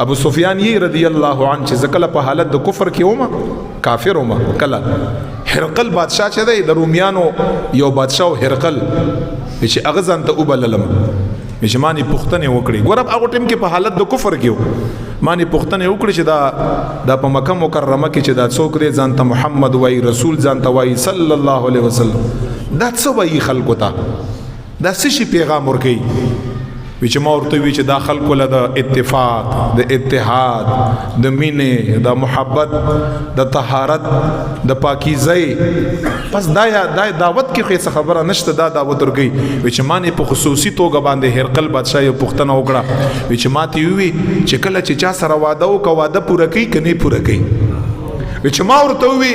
ابو سفیان یې رضی الله عنه چې کله په حالت د کفر کې ومه کافر ومه کله هرقل بادشاہ چې دی د رومیانو یو بادشاہ هرقل چې هغه ځان ته وبللم چې مانی پښتنه وکړي ګورم هغه ټیم کې په حالت د کفر کې مانی پښتنه وکړي چې دا په مکه مکرمه کې چې دا څوک دی ځان ته محمد وای رسول ځان ته وای صلی الله علیه وسلم دا څه وای خلکو ته دا څه شي پیغام ورکي چې ما ورته وی چې دا خلکو له د اتفاق د اتحاد د مینې د محبت د طهارت د پاکیزۍ پس دا دعوت کې خو خبره نشته دا دعوت ورګي چې مانه په خصوصي توګه باندې هرقل بادشاہ یو پښتنه وکړه چې ماته وی چې کله چې چا سره واده او کا واده پوره کوي کني پوره کوي چې ما ورته وی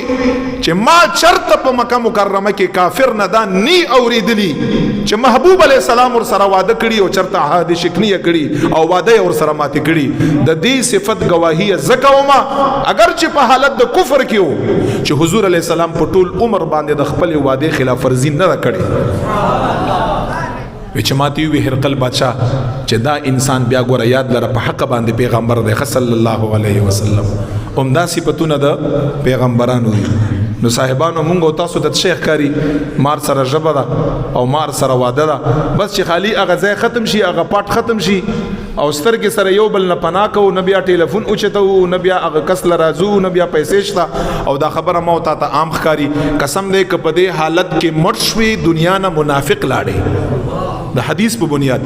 چې ما چرته په مکه مکرمه کې کافر نه دا نی اوریدلی چې محبوب علی السلام ور سره واده کړي او چرته عهد شکنیه کړي او واده ور سره ماته کړي د دې صفت گواهی زکوما اگر چې په حالت د کفر کې وو چې حضور علی السلام په ټول عمر باندې د خپل واده خلاف ورزي نه کړي چې ماته وی هرقل بادشاہ چې دا انسان بیا ګوره یاد لره په حق باندې پیغمبر دی صلی الله علیه وسلم عمدا صفاتونه د پیغمبرانو دي نو صاحبانو مونږ تاسو د شیخ کاری مار سره جبه ده او مار سره واده ده بس چې خالی هغه ځای ختم شي هغه پټ ختم شي او سترګې سره یو بل نه پناه کو نه بیا ټلیفون اوچتو نه بیا هغه کس لرازو نه بیا پیسې شته او دا خبره مو ته عام ښکاری قسم دې ک په دې حالت کې مړ شوي دنیا نه منافق لاړې د حدیث په بنیاد